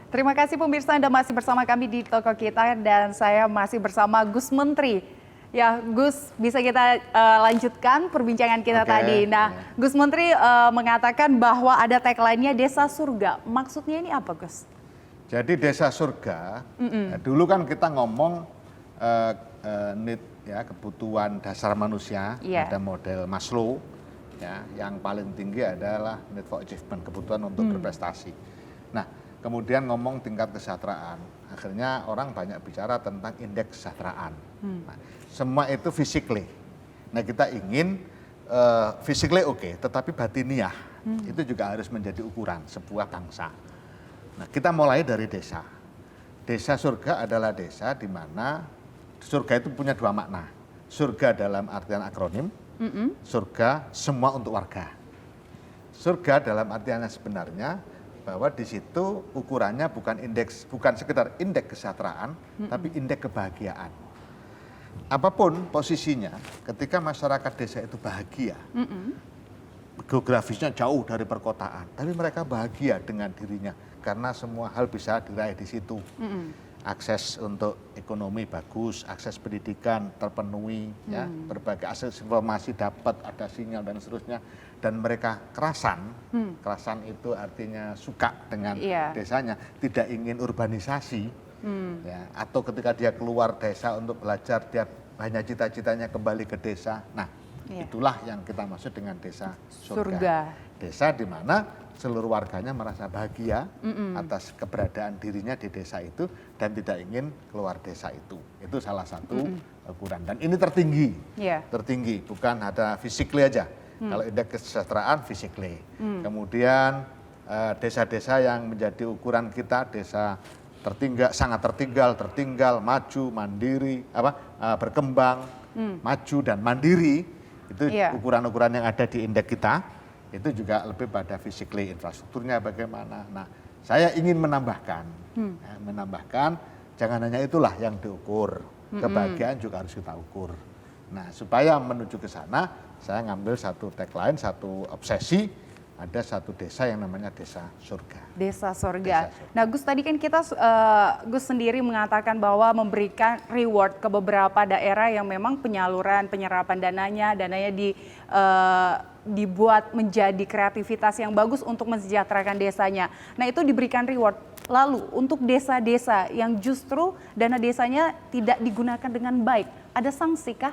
Terima kasih pemirsa, Anda masih bersama kami di Toko Kita dan saya masih bersama Gus Menteri. Ya, Gus, bisa kita lanjutkan perbincangan kita tadi. Nah, Gus Menteri mengatakan bahwa ada tagline-nya Desa Surga. Maksudnya ini apa, Gus? Jadi Desa Surga, dulu kan kita ngomong need ya, kebutuhan dasar manusia, ada model Maslow, ya, yang paling tinggi adalah need for achievement, kebutuhan untuk berprestasi. Nah, kemudian ngomong tingkat kesejahteraan, akhirnya orang banyak bicara tentang indeks kesejahteraan. Nah, semua itu physically. Nah, kita ingin physically oke, tetapi batiniah itu juga harus menjadi ukuran sebuah bangsa. Nah, kita mulai dari desa. Desa surga adalah desa di mana surga itu punya dua makna. Surga dalam artian akronim, surga semua untuk warga. Surga dalam artiannya sebenarnya bahwa di situ ukurannya bukan sekedar indeks kesejahteraan, tapi indeks kebahagiaan. Apapun posisinya, ketika masyarakat desa itu bahagia, geografisnya jauh dari perkotaan, tapi mereka bahagia dengan dirinya karena semua hal bisa diraih di situ. Akses untuk ekonomi bagus, akses pendidikan terpenuhi, ya, berbagai akses informasi dapat, ada sinyal dan seterusnya, dan mereka kerasan itu artinya suka dengan desanya, tidak ingin urbanisasi, ya, atau ketika dia keluar desa untuk belajar, dia hanya cita-citanya kembali ke desa. Nah, itulah yang kita maksud dengan desa surga. Desa di mana seluruh warganya merasa bahagia atas keberadaan dirinya di desa itu dan tidak ingin keluar desa itu. Itu salah satu ukuran. Dan ini tertinggi, tertinggi, bukan ada physically aja. Kalau indeks kesejahteraan physically. Kemudian desa-desa yang menjadi ukuran kita, desa tertinggal, sangat tertinggal, maju, mandiri, berkembang, maju dan mandiri, itu ukuran-ukuran yang ada di indeks kita. Itu juga lebih pada physically, infrastrukturnya bagaimana. Nah, saya ingin menambahkan, jangan hanya itulah yang diukur, kebahagiaan juga harus kita ukur. Nah, supaya menuju ke sana, saya ngambil satu tagline, satu obsesi, ada satu desa yang namanya Desa Surga. Desa Surga. Nah, Gus, tadi kan Gus sendiri mengatakan bahwa memberikan reward ke beberapa daerah yang memang penyerapan dananya dibuat menjadi kreativitas yang bagus untuk mensejahterakan desanya. Nah, itu diberikan reward. Lalu untuk desa-desa yang justru dana desanya tidak digunakan dengan baik, ada sanksi kah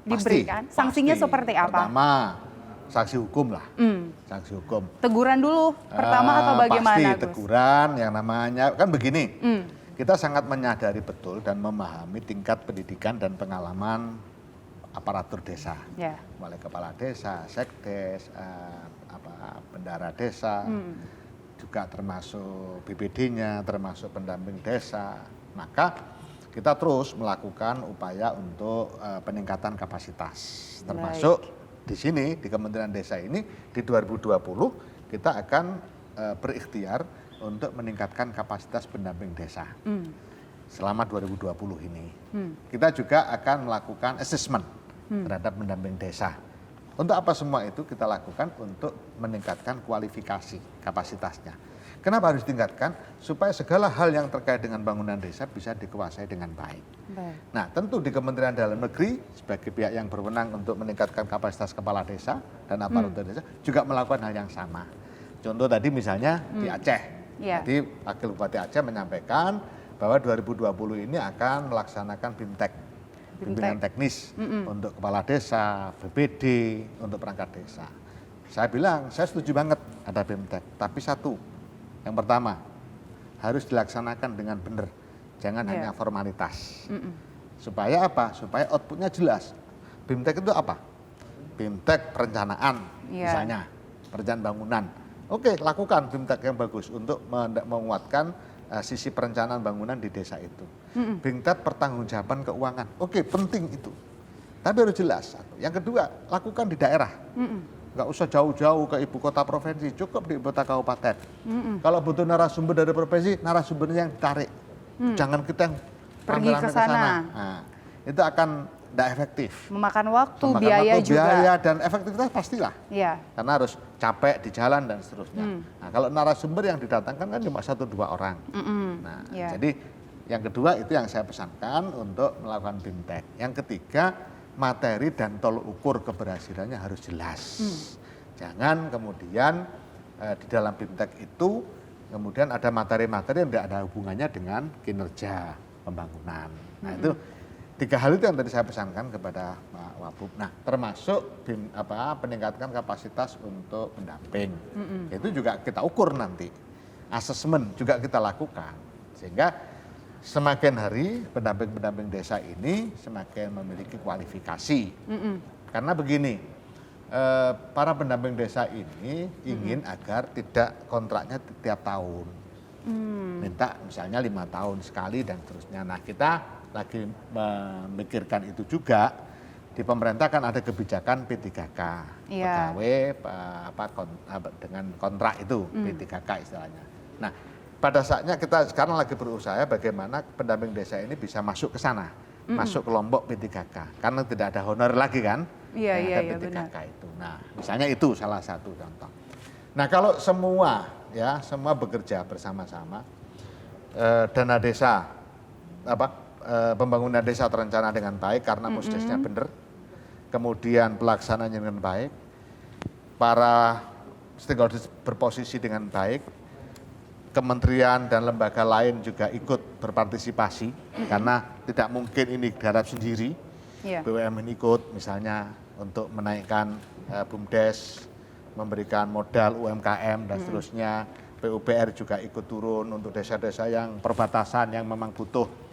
diberikan? Sanksinya seperti apa? Pertama, sanksi hukum lah. Sanksi hukum. Teguran dulu pertama atau bagaimana? Pasti teguran, yang namanya kan begini. Kita sangat menyadari betul dan memahami tingkat pendidikan dan pengalaman aparatur desa, mulai kepala desa, sekdes, bendara desa, juga termasuk BPD-nya, termasuk pendamping desa. Maka kita terus melakukan upaya untuk peningkatan kapasitas, termasuk di sini di Kementerian Desa ini di 2020 kita akan berikhtiar untuk meningkatkan kapasitas pendamping desa. Selama 2020 ini. Kita juga akan melakukan assessment terhadap pendamping desa. Untuk apa semua itu kita lakukan? Untuk meningkatkan kualifikasi kapasitasnya. Kenapa harus ditingkatkan? Supaya segala hal yang terkait dengan bangunan desa bisa dikuasai dengan baik. Nah, tentu di Kementerian Dalam Negeri sebagai pihak yang berwenang untuk meningkatkan kapasitas kepala desa dan aparatur desa juga melakukan hal yang sama. Contoh tadi misalnya di Aceh. Jadi Wakil Bupati Aceh menyampaikan bahwa 2020 ini akan melaksanakan BIMTEK, bimbingan teknis untuk kepala desa, BPD, untuk perangkat desa. Saya bilang, saya setuju banget ada BIMTEK, tapi satu, yang pertama, harus dilaksanakan dengan benar, jangan hanya formalitas. Supaya apa? Supaya outputnya jelas. BIMTEK itu apa? BIMTEK perencanaan, misalnya, perencanaan bangunan. Oke, lakukan BIMTEK yang bagus untuk menguatkan sisi perencanaan bangunan di desa itu. BIMTEK pertanggungjawaban keuangan. Oke, penting itu. Tapi harus jelas. Yang kedua, lakukan di daerah. Nggak usah jauh-jauh ke ibu kota provinsi, cukup di ibu kota kabupaten. Kalau butuh narasumber dari provinsi, narasumbernya yang ditarik. Jangan kita yang pergi ke sana. Nah, itu akan tidak efektif. Memakan waktu, Memakan biaya waktu, juga. biaya dan efektivitas pastilah. Iya. Karena harus capek di jalan dan seterusnya. Nah, kalau narasumber yang didatangkan kan cuma 1-2 orang. Nah, jadi yang kedua itu yang saya pesankan untuk melakukan BIMTEK. Yang ketiga, materi dan tolok ukur keberhasilannya harus jelas. Jangan kemudian di dalam BIMTEK itu kemudian ada materi-materi yang tidak ada hubungannya dengan kinerja pembangunan. Nah, itu 3 hal itu yang tadi saya pesankan kepada Pak Wabub. Nah, termasuk peningkatkan kapasitas untuk pendamping. Itu juga kita ukur nanti. Asesmen juga kita lakukan. Sehingga semakin hari pendamping-pendamping desa ini semakin memiliki kualifikasi. Karena begini, para pendamping desa ini ingin agar tidak kontraknya tiap tahun. Minta misalnya 5 tahun sekali dan seterusnya. Nah, kita lagi memikirkan itu juga. Di pemerintah kan ada kebijakan P3K, pegawai dengan kontrak itu, P3K istilahnya. Nah, pada saatnya kita sekarang lagi berusaha bagaimana pendamping desa ini bisa masuk ke sana, masuk kelompok P3K, karena tidak ada honor lagi kan, ada P3K itu. Nah, misalnya itu salah satu contoh. Nah, kalau semua bekerja bersama-sama, dana desa pembangunan desa terencana dengan baik karena musdesnya benar, kemudian pelaksanaannya dengan baik, para stakeholders berposisi dengan baik, kementerian dan lembaga lain juga ikut berpartisipasi, karena tidak mungkin ini garap sendiri. BUMN ikut misalnya untuk menaikkan BUMDes, memberikan modal UMKM dan seterusnya. PUPR juga ikut turun untuk desa-desa yang perbatasan yang memang butuh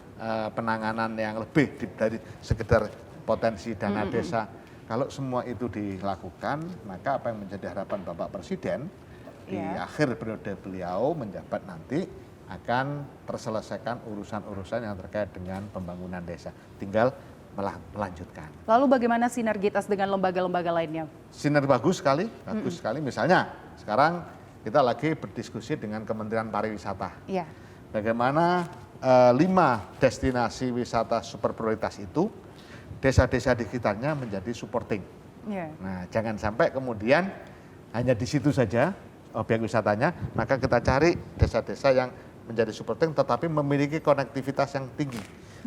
penanganan yang lebih dari sekedar potensi dana desa. Kalau semua itu dilakukan, maka apa yang menjadi harapan Bapak Presiden di akhir periode beliau menjabat nanti akan terselesaikan urusan-urusan yang terkait dengan pembangunan desa. Tinggal melanjutkan. Lalu bagaimana sinergitas dengan lembaga-lembaga lainnya? Sinergi bagus sekali. Misalnya sekarang kita lagi berdiskusi dengan Kementerian Pariwisata. Bagaimana 5 destinasi wisata super prioritas itu, desa-desa di sekitarnya menjadi supporting. Nah, jangan sampai kemudian hanya di situ saja objek wisatanya, maka kita cari desa-desa yang menjadi supporting tetapi memiliki konektivitas yang tinggi.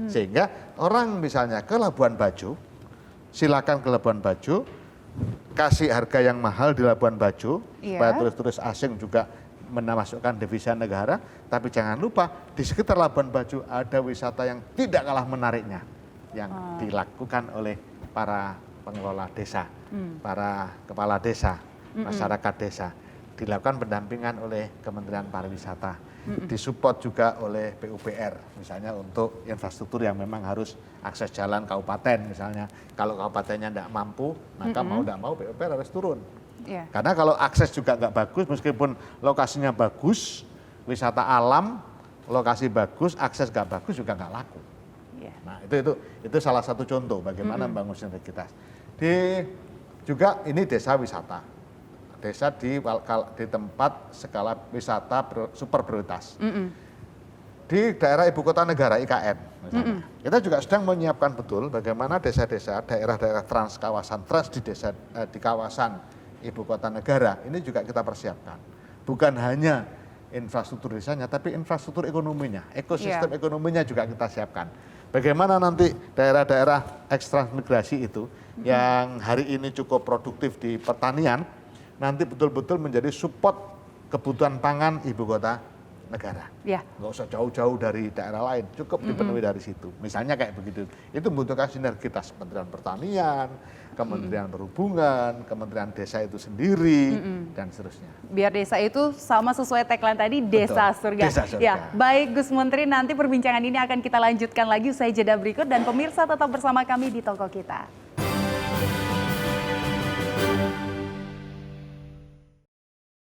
Sehingga orang misalnya ke Labuan Bajo, silakan ke Labuan Bajo, kasih harga yang mahal di Labuan Bajo, supaya turis-turis asing juga memasukkan devisa negara, tapi jangan lupa di sekitar Labuan Bajo ada wisata yang tidak kalah menariknya yang dilakukan oleh para pengelola desa, para kepala desa, masyarakat desa, dilakukan pendampingan oleh Kementerian Pariwisata, disupport juga oleh PUPR, misalnya untuk infrastruktur yang memang harus akses jalan kabupaten misalnya. Kalau kabupatennya tidak mampu, maka mau tidak mau PUPR harus turun. Karena kalau akses juga nggak bagus, meskipun lokasinya bagus, wisata alam, lokasi bagus, akses nggak bagus juga nggak laku. Nah, itu salah satu contoh bagaimana membangun sinergitas. Juga ini desa wisata, desa di tempat skala wisata super prioritas. Di daerah ibu kota negara IKN, misalnya. Kita juga sedang menyiapkan betul bagaimana desa-desa, daerah-daerah trans kawasan trans di kawasan ibu kota negara ini juga kita persiapkan. Bukan hanya infrastruktur desanya, tapi infrastruktur ekonominya, ekosistem ekonominya juga kita siapkan. Bagaimana nanti daerah-daerah ekstransmigrasi itu yang hari ini cukup produktif di pertanian, nanti betul-betul menjadi support kebutuhan pangan ibu kota negara. Nggak usah jauh-jauh dari daerah lain, cukup dipenuhi dari situ. Misalnya kayak begitu. Itu membutuhkan sinergitas Kementerian Pertanian, Kementerian Perhubungan, Kementerian Desa itu sendiri, dan seterusnya. Biar desa itu sama sesuai tagline tadi, desa surga. Desa surga. Baik Gus Menteri, nanti perbincangan ini akan kita lanjutkan lagi usai jeda berikut, dan pemirsa tetap bersama kami di Toko Kita.